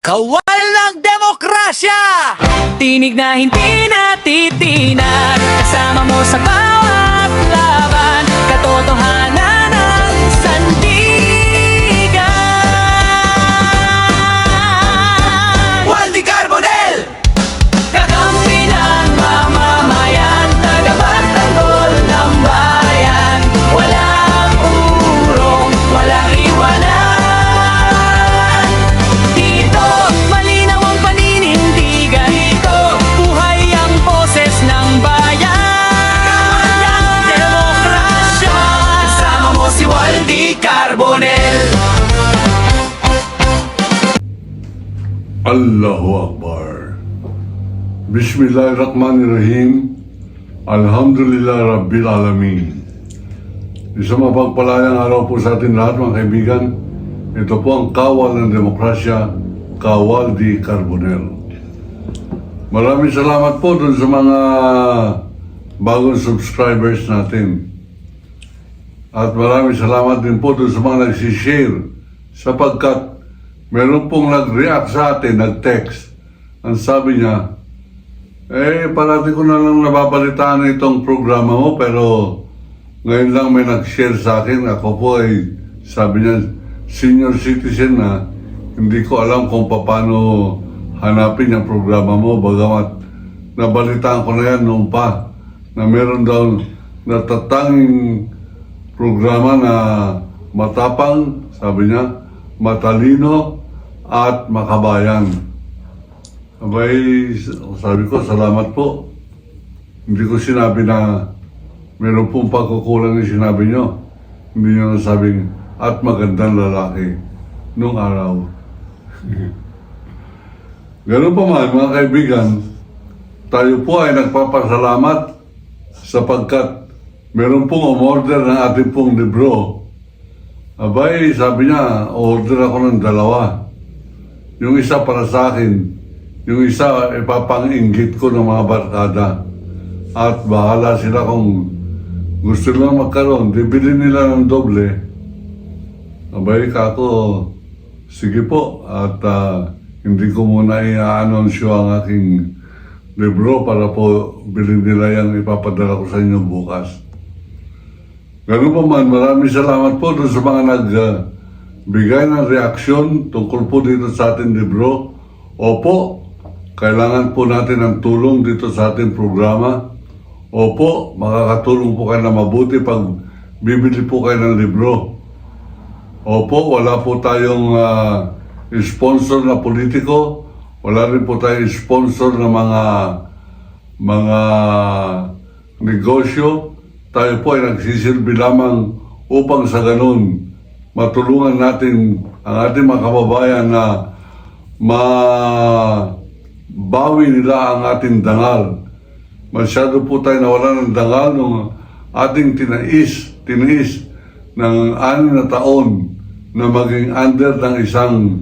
Kawal ng demokrasya! Tinig na hindi natitinag, kasama mo sa bawat laban, katotohanan ng sandigan. Waldy Carbonell! Kakampi ng mamamayan, tagapagtanggol ng bayan. Walang urong, walang iwanan. Dito, malinaw ang paninindigan. Dito, buhay ang boses ng bayan. Demokrasya, kasama mo si Waldy Carbonell. Allahu Akbar. Bismillahirrahmanirrahim. Alhamdulillah Rabbil Alamin. Isang mapagpalayang araw po sa atin lahat mga kaibigan. Ito po ang Kawal ng Demokrasya, Waldy Carbonell. Maraming salamat po dun sa mga bagong subscribers natin. At maraming salamat din po dun sa mga nagsishare sapagkat meron pong nag-react sa atin, nag-text. Ang sabi niya, parati ko na lang nababalitaan itong programa mo, pero ngayon lang may nag-share sa akin. Ako po ay, sabi niya, senior citizen na, hindi ko alam kung paano hanapin yung programa mo. Bagamat nabalitaan ko na yan noon pa, na meron daw natatanging programa na matapang, sabi niya, matalino, at makabayan. Abay, sabi ko, salamat po. Hindi ko sinabi na meron pong pagkukulang yung sinabi nyo. Hindi nyo nasabing, at magandang lalaki nung araw. Ganun pa man, mga kaibigan, tayo po ay nagpapasalamat sapagkat meron pong umorder ng ating pong libro. Abay, sabi niya, order ako ng 2. Yung isa para sa akin, yung isa ipapang-inggit ko ng mga barkada. At bahala sila kung gusto lang magkaroon, bibili nila ng doble. Abay kako, sige po, at hindi ko muna i-anunsyo ang aking libro para po bilhin nila yung ipapadala ko sa inyo bukas. Ganun pa man, maraming salamat po doon sa mga nagbigay ng reaksyon tungkol po dito sa ating libro. Opo, kailangan po natin ng tulong dito sa ating programa. Opo, makakatulong po kayo na mabuti pag bibili po kayo ng libro. Opo, wala po tayong sponsor na politiko. Wala rin po tayong sponsor na mga negosyo. Tayo po ay nagsisilbi lamang upang sa ganun matulungan natin ang ating mga kababayan na mabawi nila ang ating dangal. Masyado po tayo nawala ng dangal nung ating tiniis ng 6 na taon na maging under ng isang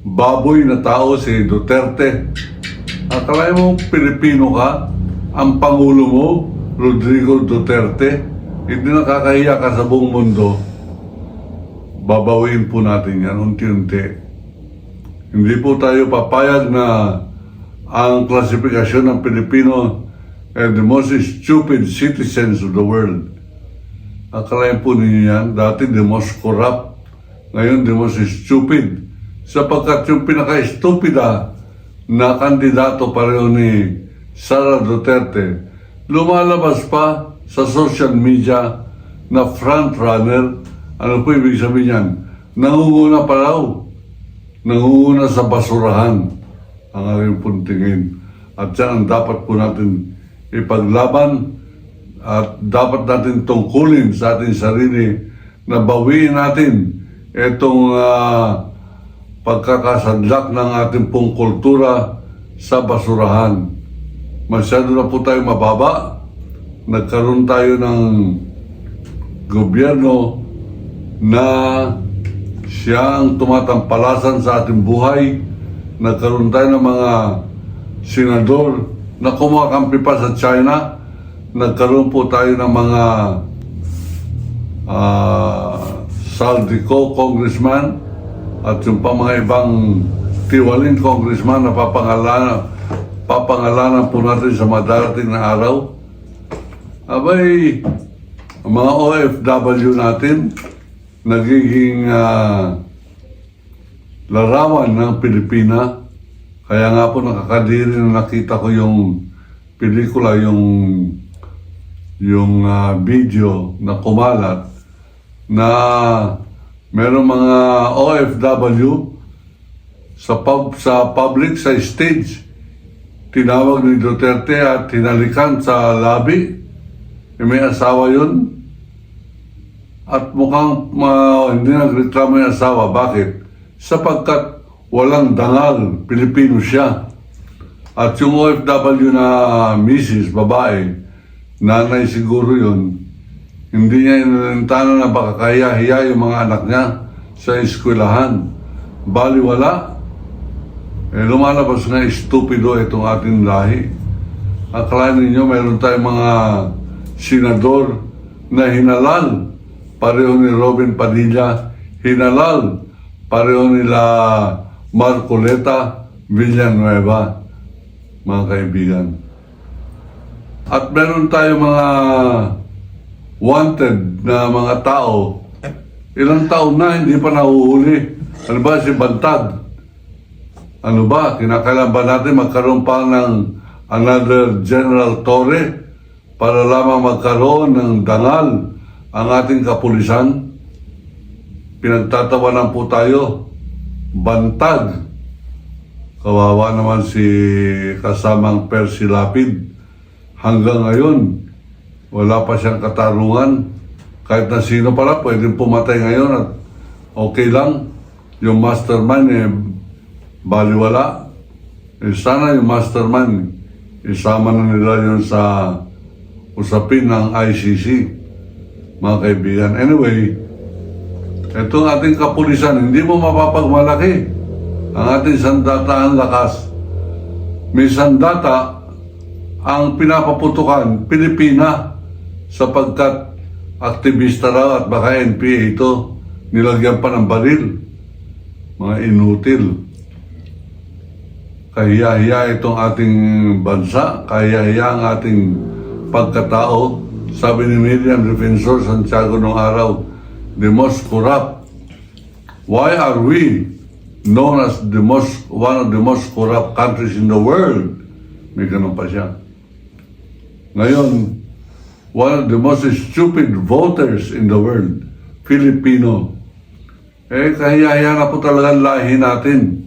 baboy na tao, si Duterte. Akala mo Pilipino ka? Ang Pangulo mo, Rodrigo Duterte, hindi nakakahiya ka sa buong mundo. Babawiin po natin yan unti-unti. Hindi po tayo papayag na ang klasifikasyon ng Pilipino ay the most stupid citizens of the world. Akalain po ninyo yan, dati the most corrupt, ngayon the most stupid. Sapagkat yung pinaka-stupida na kandidato pareho ni Sara Duterte, lumalabas pa sa social media na front runner. Ano po ibig sabihin yan? Nangunguna pa raw. Nangunguna sa basurahan ang aking puntingin. At yan ang dapat po natin ipaglaban at dapat natin tungkulin sa ating sarili na bawiin natin itong pagkakasadlak ng ating pong kultura sa basurahan. Masyado na po tayo mababa. Nagkaroon tayo ng gobyerno na siya ang tumatampalasan sa ating buhay. Nagkaroon tayo ng mga senador na kumakampi pa sa China. Nagkaroon po tayo ng mga Saldico, congressman, at yung pa mga ibang tiwaling congressman na papangalanan po natin sa madarating na araw. Abay, ang mga OFW natin, nagiging larawan ng Pilipina. Kaya nga po nakakadiri na nakita ko yung pelikula, yung video na kumalat na merong mga OFW sa public, sa stage, tinawag ni Duterte at hinalikan sa labi. May asawa yun. At mukhang hindi nagreklamo yung asawa. Bakit? Sapagkat walang dangal, Pilipino siya. At yung OFW na misis, babae, nanay siguro yun, hindi niya inalintana na baka kaya-hiya yung mga anak niya sa eskwelahan. Baliwala. Lumalabas na estupido itong ating lahi. Akalain ninyo, mayroon tayong mga senador na hinalal. Pareho ni Robin Padilla, hinalal. Pareho nila Marcoleta Villanueva, mga kaibigan. At meron tayong mga wanted na mga tao. Ilang taon na hindi pa nahuhuli. Ano ba si Bantag? Ano ba? Kinakailan ba natin magkaroon pa ng another General Torre para lamang magkaroon ng dangal ang ating kapulisan? Pinagtatawanan po tayo. Bantag. Kawawa naman si kasamang Percy Lapid. Hanggang ngayon, wala pa siyang katarungan. Kahit na sino pala, pwedeng pumatay ngayon at okay lang. Yung mastermind, baliwala. Sana yung mastermind, isama na nila yun sa usapin ng ICC, mga kaibigan. Anyway, itong ating kapulisan, hindi mo mapapagmalaki ang ating sandatahan lakas. May sandata ang pinapaputukan, Pilipina, sapagkat aktivista raw at baka NPA ito, nilagyan pa ng baril. Mga inutil. Kahiya-hiya itong ating bansa, kahiya-hiya ang ating pagkatao. Sabi ni Miriam Defensor Santiago nung araw, the most corrupt. Why are we known as one of the most corrupt countries in the world? May ganun pa siya. Ngayon, one of the most stupid voters in the world, Filipino. Kahiya-hiya na po talaga ang lahi natin.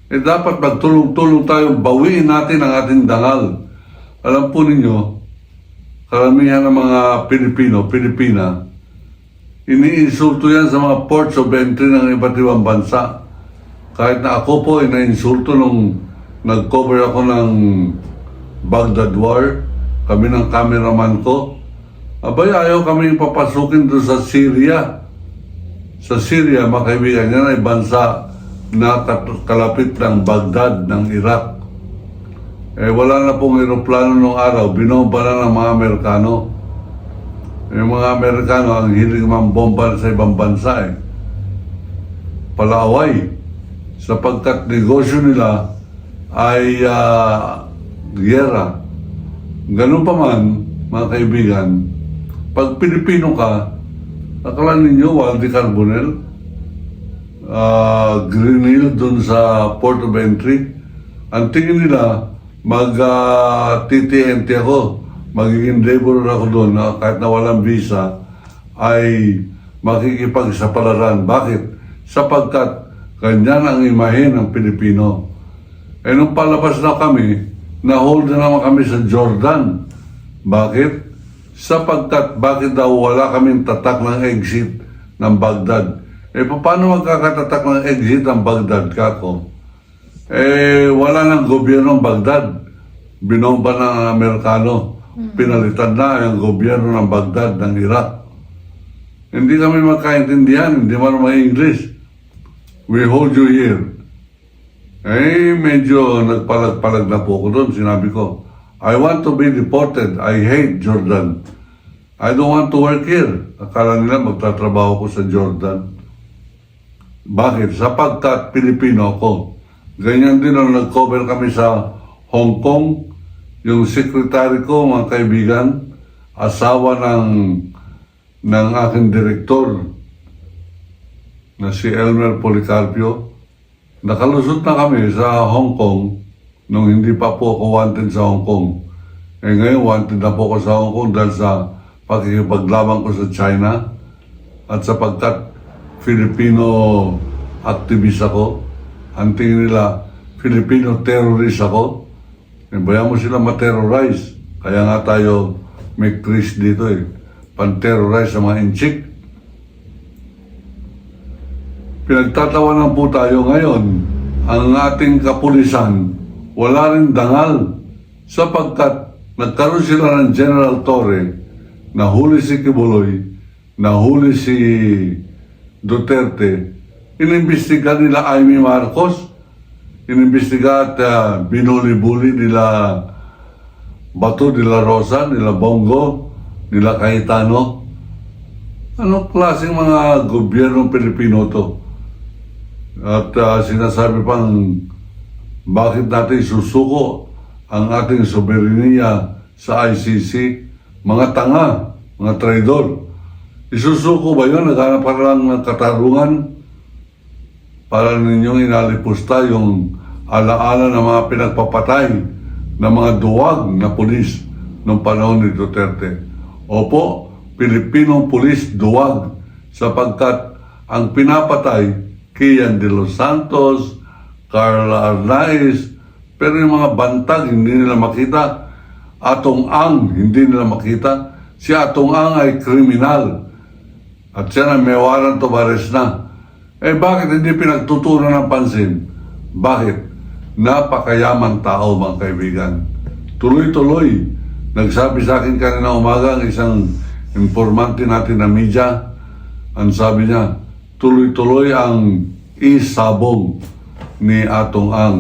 Dapat magtulong-tulong tayo, bawiin natin ang ating dangal. Alam po ninyo, karamihan ng mga Pilipina, iniinsulto yan sa mga ports of entry ng iba't ibang bansa. Kahit na ako po, inainsulto nung nag-cover ako ng Baghdad War, kami ng cameraman ko. Abay, ayaw kami papasukin doon sa Syria. Sa Syria, mga kaibigan, yan ay bansa na kalapit ng Baghdad, ng Iraq. Wala na pong aeroplano nung araw, binomba na ng mga Amerikano. Yung mga Amerikano, ang hiling mambomba sa ibang bansa Palaway, sapagkat negosyo nila ay giyera. Ganun pa man, mga kaibigan, pag Pilipino ka, akala ninyo, Waldi Carbonell, Green Hill dun sa Port of Entry, ang tingin nila, mag-TTNT ako, magiging laborer ako doon, kahit na walang visa, ay makikipagsapalaran. Bakit? Sapagkat ganyan ang imahe ng Pilipino. Nung palabas na kami, na-hold na naman kami sa Jordan. Bakit? Sapagkat bakit daw wala kaming tatak ng exit ng Baghdad? Paano magkakatatak ng exit ng Baghdad, kako? Wala ng gobyerno ng Baghdad. Binomba ng Amerikano. Pinalitan na ang gobyerno ng Baghdad, ng Iraq. Hindi kami magkaintindihan, hindi man may English. We hold you here. Medyo nagpalag-palag na po ko doon. Sinabi ko, I want to be deported. I hate Jordan. I don't want to work here. Akala nila magtatrabaho ko sa Jordan. Bakit? Sapagkat Pilipino ako. Ganyan din nung nag-cover kami sa Hong Kong. Yung secretary ko, mga kaibigan, asawa ng aking direktor na si Elmer Policarpio. Nakalusot na kami sa Hong Kong nung hindi pa po ako wanted sa Hong Kong. Eh ngayon, wanted na po ako sa Hong Kong dahil sa pakikipaglaban ko sa China at sapagkat Filipino activist ako. Ang tingin nila, Filipino terrorist ako. Eh, bayan mo sila ma-terrorize. Kaya nga tayo may Chris dito eh. Pan-terrorize sa mga inchik. Pinagtatawanan po tayo ngayon. Ang ating kapulisan, wala rin dangal. Sapagkat nagkaroon sila ng General Torre, nahuli si Kibuloy, nahuli si Duterte, inimbestiga nila Amy Marcos, inimbestiga at binuli-buli nila Bato de la Rosa, nila Bongo, nila Cayetano. Anong klaseng mga gobyernong Pilipino to? At sinasabi pang bakit natin susuko ang ating soberenya sa ICC? Mga tanga, mga traidor. Isusuko ba yun? Naghanap pa lang ng katarungan para ninyong inalipusta yung alaala ng mga pinagpapatay ng mga duwag na pulis noong panahon ni Duterte. Opo, Pilipinong pulis duwag sapagkat ang pinapatay Kian de los Santos, Carla Arnaiz, pero yung mga bantag hindi nila makita. Atong Ang hindi nila makita. Si Atong Ang ay kriminal. At siya na may warrant of arrest na. Eh bakit hindi pinagtutunan ng pansin? Bakit? Napakayaman tao, mga kaibigan. Tuloy-tuloy. Nagsabi sa akin kanina umaga ang isang informante natin na media. Ang sabi niya, tuloy-tuloy ang isabong ni Atong Ang.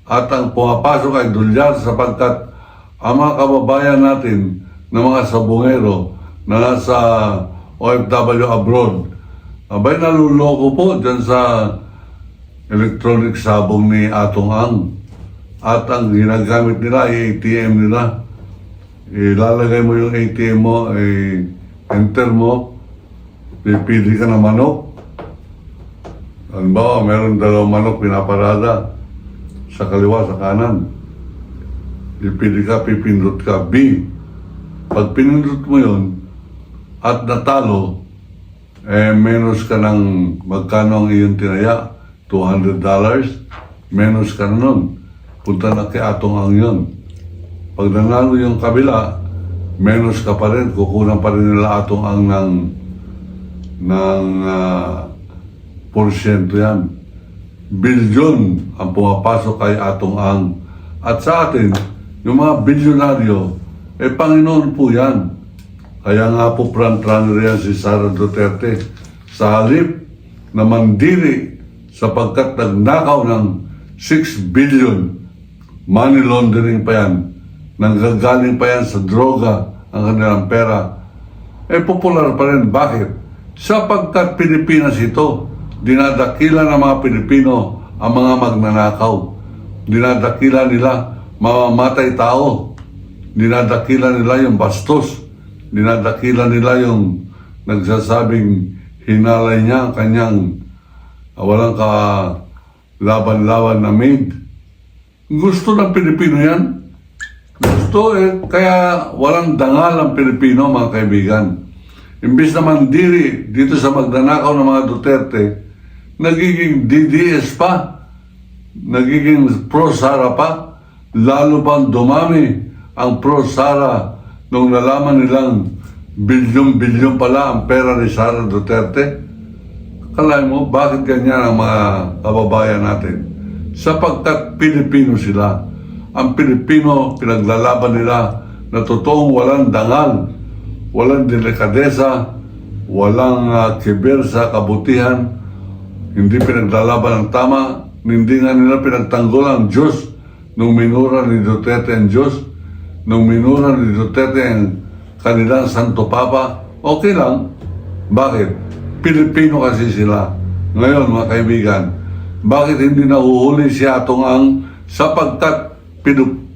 At ang pumapasok ay dolyar sapagkat ang mga kababayan natin na mga sabongero na nasa OFW abroad, abay naluloko po dyan sa electronic sabong ni Atong Ang. At ang ginagamit nila ay ATM nila. Ilalagay mo yung ATM mo, enter mo, pipili ka ng manok. Halimbawa, meron 2 manok pinaparada sa kaliwa, sa kanan. Pipili ka, pipindot ka. B. Pag pinindot mo yun at natalo, menos ka ng magkano ang iyong tinaya? $200. Menos ka na nun. Punta na kay Atong Ang yun. Pag nanalo yung kabila, menos ka pa rin. Kukunan pa rin nila Atong Ang ng porsyento yan. Bilyon ang pumapasok kay Atong Ang. At sa atin, yung mga bilyonaryo, Panginoon po yan. Kaya nga po front-runner yan si Sara Duterte. Sa halip na mandiri sapagkat nagnakaw ng 6 billion, money laundering pa yan, nanggagaling pa yan sa droga ang kanilang pera, popular pa rin. Bakit? Sapagkat Pilipinas ito, dinadakila ng mga Pilipino ang mga magnanakaw. Dinadakila nila mamamatay tao. Dinadakila nila yung bastos. Dinadakila nila yung nagsasabing hinalay niya ang kanyang walang laban-laban na maid. Gusto ng Pilipino yan. Gusto kaya walang dangal ang Pilipino, mga kaibigan. Imbis na mandiri dito sa magnanakaw ng mga Duterte, nagiging DDS pa, nagiging pro-Sara pa, lalo pang dumami ang pro-Sara nung nalaman nilang bilyon-bilyon pala ang pera ni Sara Duterte. Kalay mo, bakit ganyan ang mga kababayan natin? Sapagkat Pilipino sila. Ang Pilipino, pinaglalaban nila na totoong walang dangal, walang delikadesa, walang kiber sa kabutihan, hindi pinaglalaban ng tama, hindi nga nila pinagtanggol ang Diyos nung minura ni Duterte ang Diyos, nung minura ni Duterte ang kanilang Santo Papa. Okay lang. Bakit? Pilipino kasi sila. Ngayon, mga kaibigan, Bakit hindi nahuhuli si Atong Ang sapagkat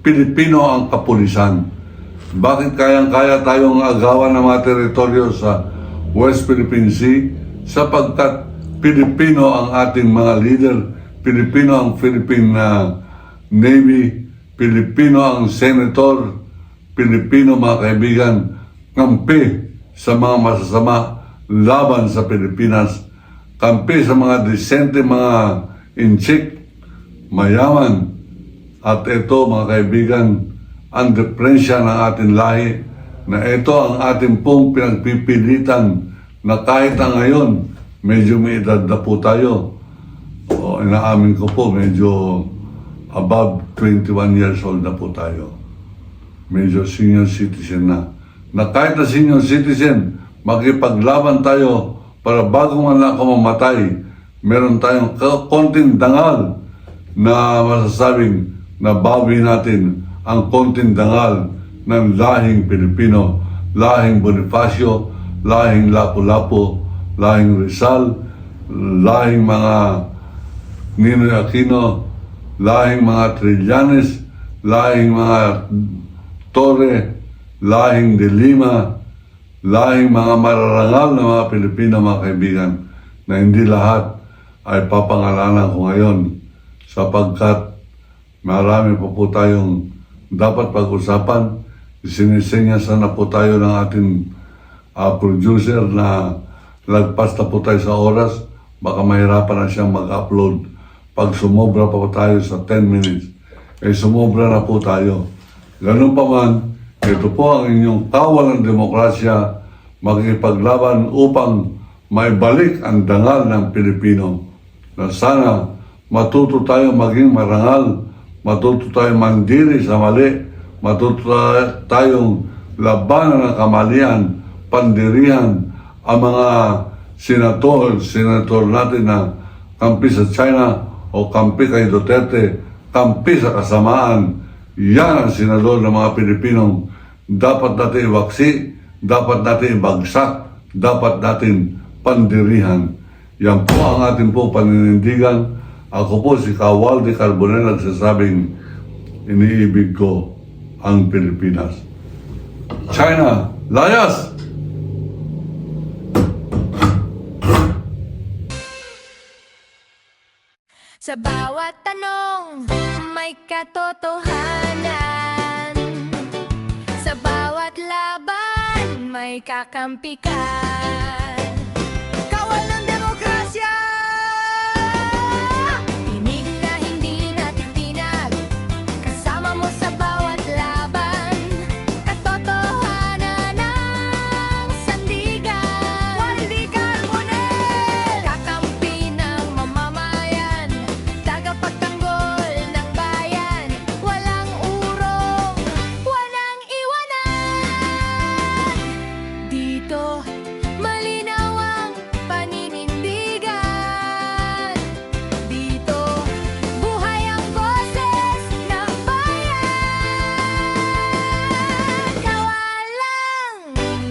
Pilipino ang kapulisan? Bakit kayang-kaya tayong agawan ng mga teritoryo sa West Philippine Sea sapagkat Pilipino ang ating mga leader, Pilipino ang Philippine Navy, Pilipino ang senator, Pilipino mga kaibigan, kampi sa mga masasama laban sa Pilipinas, kampi sa mga disente, mga inchik, mayaman. At ito mga kaibigan, ang diferensya ng ating lahi, na ito ang ating pong pinagpipilitan na kahit na ngayon, medyo may edad na po tayo. O, inaamin ko po, medyo above 21 years old na po tayo. Medyo senior citizen na. Na kahit na senior citizen, makipaglaban tayo para bago man lang ako mamatay, meron tayong konting dangal na masasabing nabawi natin ang konting dangal ng lahing Pilipino, lahing Bonifacio, lahing Lapu-Lapu, lahing Rizal, lahing mga Ninoy Aquino, lahing mga Trillanes, lahing mga Torre, lahing De Lima, lahing mga mararangal na mga Pilipino, mga kaibigan, na hindi lahat ay papangalanan ko ngayon sapagkat marami pa po tayong dapat pag-usapan. Sinisenyasan na po tayo ng ating producer na lagpas na po tayo sa oras. Baka mahirapan na siyang mag-upload. Pag sumobra pa po tayo sa 10 minutes, sumobra na po tayo. Ganun pa man, ito po ang inyong kawal ng demokrasya, makikipaglaban upang maibalik ang dangal ng Pilipino. Na sana matuto tayo maging marangal, matuto tayo mandiri sa mali, matuto tayong labanan ng kamalian, pandirihan ang mga senator natin na kampi sa China o kampi kay Duterte, kampi sa kasamaan. Yan ang senador ng mga Pilipinong dapat natin iwaksi, dapat natin ibagsak, dapat natin pandirihan. Yan po ang ating pong paninindigan. Ako po si Kawal de Carbonell nagsasabing iniibig ko ang Pilipinas. China, layas! Sa bawat tanong, may katotohanan. Sa bawat laban, may kakampi ka.